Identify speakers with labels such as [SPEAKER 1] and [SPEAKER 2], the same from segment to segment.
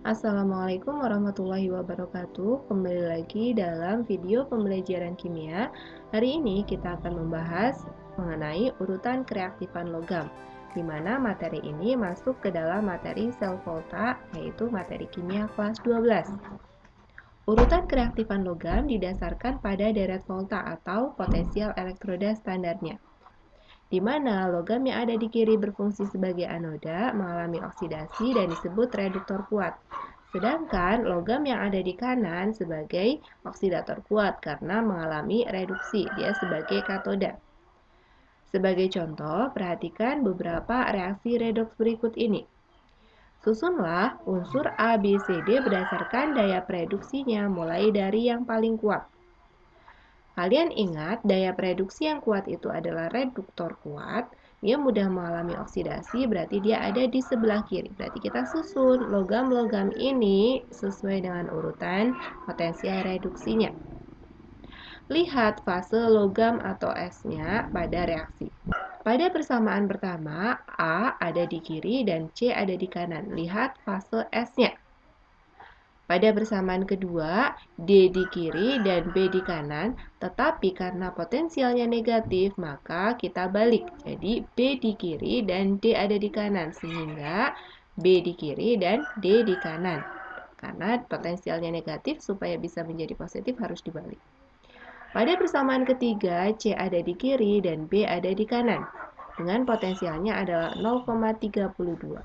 [SPEAKER 1] Assalamualaikum warahmatullahi wabarakatuh. Kembali lagi dalam video pembelajaran kimia. Hari ini kita akan membahas mengenai urutan kereaktifan logam, di mana materi ini masuk ke dalam materi sel volta, yaitu materi kimia kelas 12. Urutan kereaktifan logam didasarkan pada deret volta atau potensial elektroda standarnya, di mana logam yang ada di kiri berfungsi sebagai anoda, mengalami oksidasi dan disebut reduktor kuat. Sedangkan logam yang ada di kanan sebagai oksidator kuat karena mengalami reduksi, dia sebagai katoda. Sebagai contoh, perhatikan beberapa reaksi redoks berikut ini. Susunlah unsur A, B, C, D berdasarkan daya preduksinya mulai dari yang paling kuat. Kalian ingat, daya preduksi yang kuat itu adalah reduktor kuat. Dia mudah mengalami oksidasi, berarti dia ada di sebelah kiri. Berarti kita susun logam-logam ini sesuai dengan urutan potensial reduksinya. Lihat fase logam atau S-nya pada reaksi. Pada persamaan pertama, A ada di kiri dan C ada di kanan. Lihat fase S-nya. Pada persamaan kedua, D di kiri dan B di kanan, tetapi karena potensialnya negatif, maka kita balik. Jadi, B di kiri dan D ada di kanan, sehingga B di kiri dan D di kanan. Karena potensialnya negatif, supaya bisa menjadi positif harus dibalik. Pada persamaan ketiga, C ada di kiri dan B ada di kanan, dengan potensialnya adalah 0,32.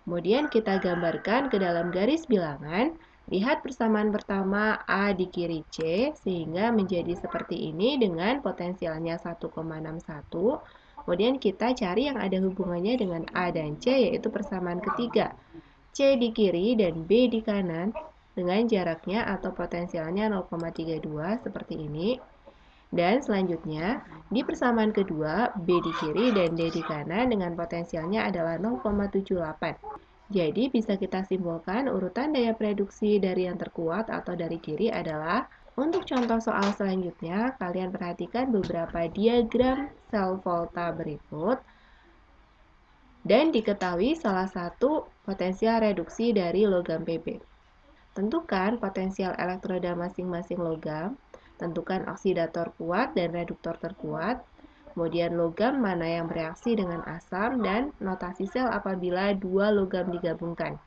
[SPEAKER 1] Kemudian kita gambarkan ke dalam garis bilangan. Lihat persamaan pertama A di kiri C, sehingga menjadi seperti ini dengan potensialnya 1,61. Kemudian kita cari yang ada hubungannya dengan A dan C, yaitu persamaan ketiga. C di kiri dan B di kanan dengan jaraknya atau potensialnya 0,32 seperti ini. Dan selanjutnya, di persamaan kedua, B di kiri dan D di kanan dengan potensialnya adalah 0,78. Jadi, bisa kita simpulkan urutan daya preduksi dari yang terkuat atau dari kiri adalah, untuk contoh soal selanjutnya, kalian perhatikan beberapa diagram sel volta berikut, dan diketahui salah satu potensial reduksi dari logam Pb. Tentukan potensial elektroda masing-masing logam, tentukan oksidator kuat dan reduktor terkuat, kemudian logam mana yang bereaksi dengan asam, dan notasi sel apabila dua logam digabungkan.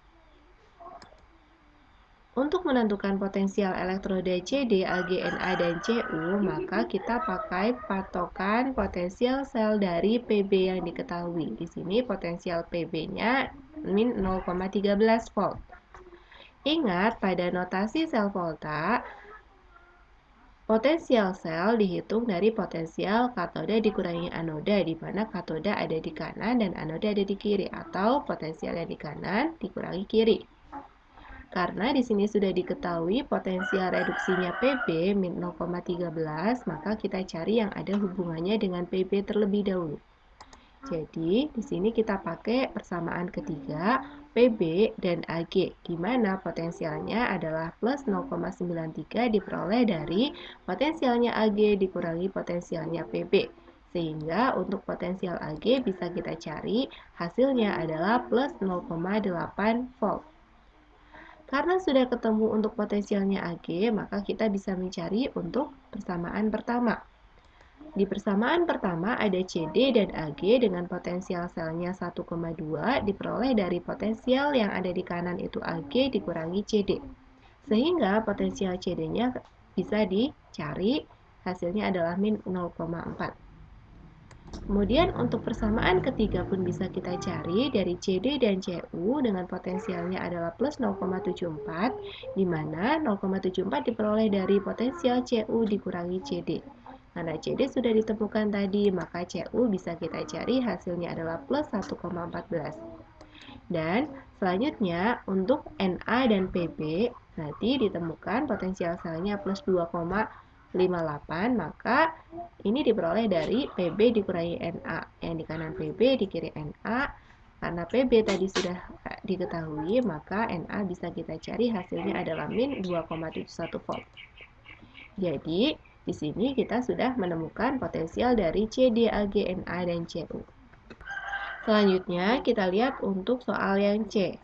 [SPEAKER 1] Untuk menentukan potensial elektroda CD, Ag, Na, dan Cu, maka kita pakai patokan potensial sel dari Pb yang diketahui. Di sini potensial Pb-nya min 0,13 volt. Ingat, pada notasi sel volta, potensial sel dihitung dari potensial katoda dikurangi anoda, di mana katoda ada di kanan dan anoda ada di kiri, atau potensial yang di kanan dikurangi kiri. Karena di sini sudah diketahui potensial reduksinya Pb min 0,13, maka kita cari yang ada hubungannya dengan Pb terlebih dahulu. Jadi, di sini kita pakai persamaan ketiga, Pb dan Ag, di mana potensialnya adalah plus 0,93 diperoleh dari potensialnya Ag dikurangi potensialnya Pb. Sehingga untuk potensial Ag bisa kita cari, hasilnya adalah plus 0,8 volt. Karena sudah ketemu untuk potensialnya Ag, maka kita bisa mencari untuk persamaan pertama. Di persamaan pertama ada CD dan Ag dengan potensial selnya 1,2 diperoleh dari potensial yang ada di kanan itu Ag dikurangi CD. Sehingga potensial CD-nya bisa dicari, hasilnya adalah min 0,4. Kemudian untuk persamaan ketiga pun bisa kita cari dari CD dan Cu dengan potensialnya adalah plus 0,74, di mana 0,74 diperoleh dari potensial Cu dikurangi CD. Karena CD sudah ditemukan tadi, maka Cu bisa kita cari hasilnya adalah plus 1,14. Dan selanjutnya untuk Na dan Pb nanti ditemukan potensial selnya plus 2,58, maka ini diperoleh dari Pb dikurangi Na, yang di kanan Pb di kiri Na. Karena Pb tadi sudah diketahui, maka Na bisa kita cari hasilnya adalah min 2,71 volt. Jadi, di sini kita sudah menemukan potensial dari CD, Ag, Na, dan Cu. Selanjutnya, kita lihat untuk soal yang C.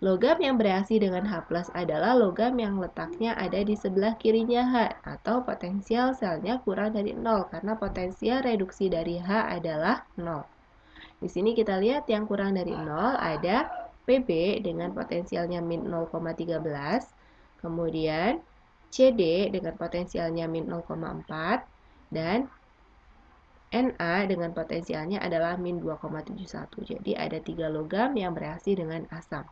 [SPEAKER 1] Logam yang bereaksi dengan H+ adalah logam yang letaknya ada di sebelah kirinya H atau potensial selnya kurang dari 0 karena potensial reduksi dari H adalah 0. Di sini kita lihat yang kurang dari 0 ada Pb dengan potensialnya min 0,13, kemudian Cd dengan potensialnya min 0,4, dan Na dengan potensialnya adalah min 2,71. Jadi ada 3 logam yang bereaksi dengan asam.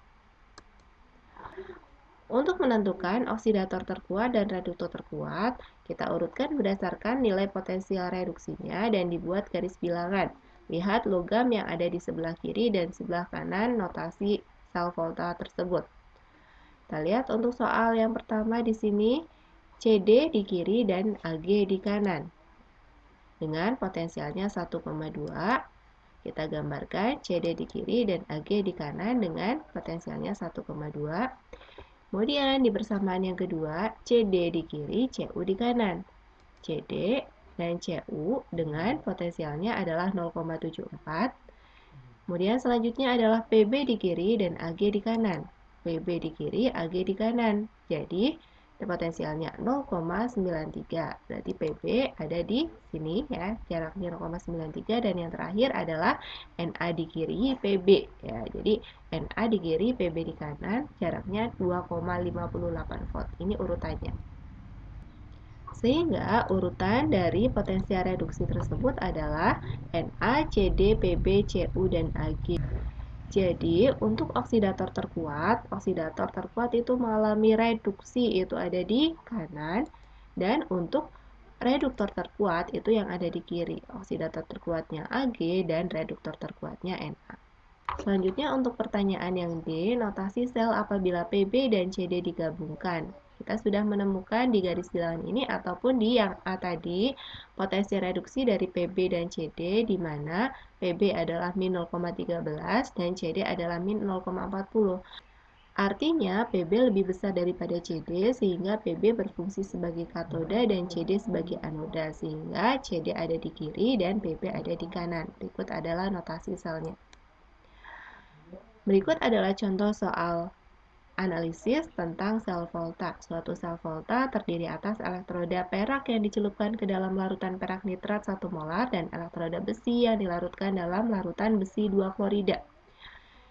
[SPEAKER 1] Untuk menentukan oksidator terkuat dan reduktor terkuat, kita urutkan berdasarkan nilai potensial reduksinya dan dibuat garis bilangan. Lihat logam yang ada di sebelah kiri dan sebelah kanan notasi sel volta tersebut. Kita lihat untuk soal yang pertama di sini, CD di kiri dan AG di kanan. Dengan potensialnya 1,2, kita gambarkan CD di kiri dan AG di kanan dengan potensialnya 1,2. Kemudian di persamaan yang kedua, CD di kiri, CU di kanan. CD dan CU dengan potensialnya adalah 0,74. Kemudian selanjutnya adalah PB di kiri dan AG di kanan. PB di kiri, AG di kanan. Jadi potensialnya 0,93. Berarti PB ada di sini ya, jaraknya 0,93, dan yang terakhir adalah Na di kiri, PB ya. Jadi Na di kiri, PB di kanan, jaraknya 2,58 volt. Ini urutannya. Sehingga urutan dari potensial reduksi tersebut adalah Na, Cd, Pb, Cu, dan Ag. Jadi, untuk oksidator terkuat itu mengalami reduksi, itu ada di kanan, dan untuk reduktor terkuat itu yang ada di kiri. Oksidator terkuatnya Ag dan reduktor terkuatnya Na. Selanjutnya untuk pertanyaan yang D, notasi sel apabila Pb dan Cd digabungkan. Kita sudah menemukan di garis bilangan ini ataupun di yang A tadi, potensi reduksi dari Pb dan Cd di mana Pb adalah min 0,13 dan Cd adalah min 0,40. Artinya Pb lebih besar daripada Cd sehingga Pb berfungsi sebagai katoda dan Cd sebagai anoda, sehingga Cd ada di kiri dan Pb ada di kanan. Berikut adalah notasi selnya. Berikut adalah contoh soal analisis tentang sel volta. Suatu sel volta terdiri atas elektroda perak yang dicelupkan ke dalam larutan perak nitrat 1 molar dan elektroda besi yang dilarutkan dalam larutan besi 2 klorida.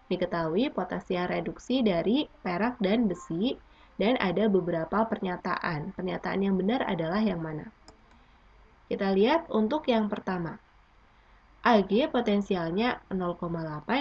[SPEAKER 1] Diketahui potensial reduksi dari perak dan besi, dan ada beberapa pernyataan. Pernyataan yang benar adalah yang mana? Kita lihat untuk yang pertama. Ag potensialnya 0,8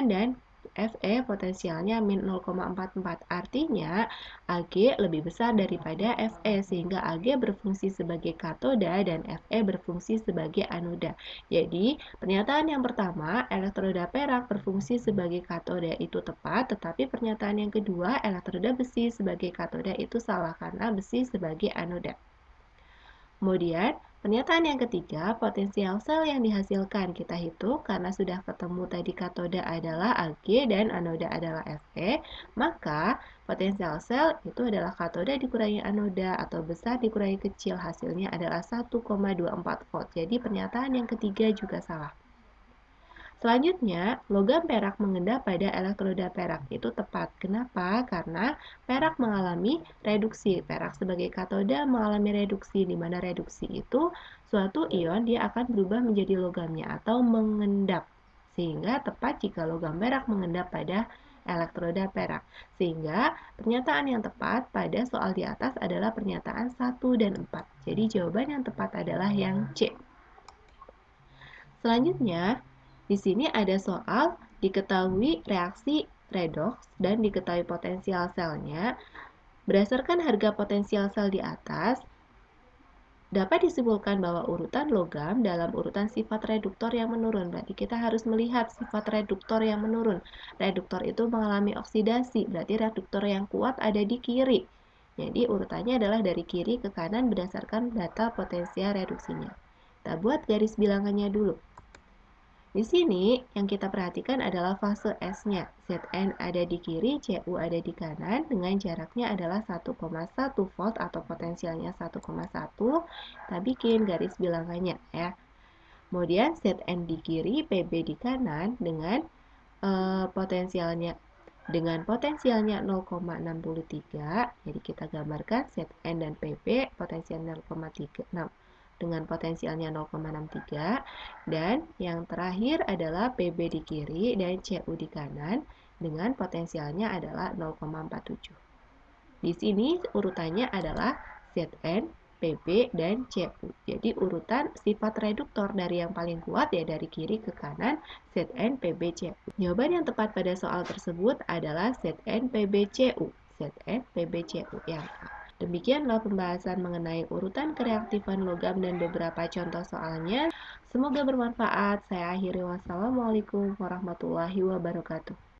[SPEAKER 1] dan Fe potensialnya min 0,44. Artinya Ag lebih besar daripada Fe sehingga Ag berfungsi sebagai katoda dan Fe berfungsi sebagai anoda. Jadi pernyataan yang pertama, elektroda perak berfungsi sebagai katoda itu tepat, tetapi pernyataan yang kedua, elektroda besi sebagai katoda itu salah karena besi sebagai anoda. Kemudian, pernyataan yang ketiga, potensial sel yang dihasilkan kita hitung karena sudah ketemu tadi katoda adalah Ag dan anoda adalah Fe, maka potensial sel itu adalah katoda dikurangi anoda atau besar dikurangi kecil, hasilnya adalah 1,24 volt. Jadi pernyataan yang ketiga juga salah. Selanjutnya, logam perak mengendap pada elektroda perak itu tepat. Kenapa? Karena perak mengalami reduksi. Perak sebagai katoda mengalami reduksi, di mana reduksi itu suatu ion dia akan berubah menjadi logamnya atau mengendap. Sehingga tepat jika logam perak mengendap pada elektroda perak. Sehingga pernyataan yang tepat pada soal di atas adalah pernyataan 1 dan 4. Jadi jawaban yang tepat adalah yang C. Selanjutnya, di sini ada soal diketahui reaksi redox dan diketahui potensial selnya. Berdasarkan harga potensial sel di atas, dapat disimpulkan bahwa urutan logam dalam urutan sifat reduktor yang menurun. Berarti kita harus melihat sifat reduktor yang menurun. Reduktor itu mengalami oksidasi, berarti reduktor yang kuat ada di kiri. Jadi urutannya adalah dari kiri ke kanan berdasarkan data potensial reduksinya. Kita buat garis bilangannya dulu. Di sini yang kita perhatikan adalah fase S-nya. Zn ada di kiri, Cu ada di kanan dengan jaraknya adalah 1,1 volt atau potensialnya 1,1. Kita bikin garis bilangannya ya. Kemudian Zn di kiri, Pb di kanan dengan potensialnya dengan potensialnya 0,63, jadi kita gambarkan Zn dan Pb potensialnya 0,36 dengan potensialnya 0,63, dan yang terakhir adalah Pb di kiri dan Cu di kanan dengan potensialnya adalah 0,47. Di sini urutannya adalah Zn, Pb, dan Cu. Jadi urutan sifat reduktor dari yang paling kuat ya dari kiri ke kanan, Zn, Pb, Cu. Jawaban yang tepat pada soal tersebut adalah Zn, Pb, Cu. Zn, Pb, Cu yang A. Demikianlah pembahasan mengenai urutan kereaktifan logam dan beberapa contoh soalnya. Semoga bermanfaat. Saya akhiri wassalamualaikum warahmatullahi wabarakatuh.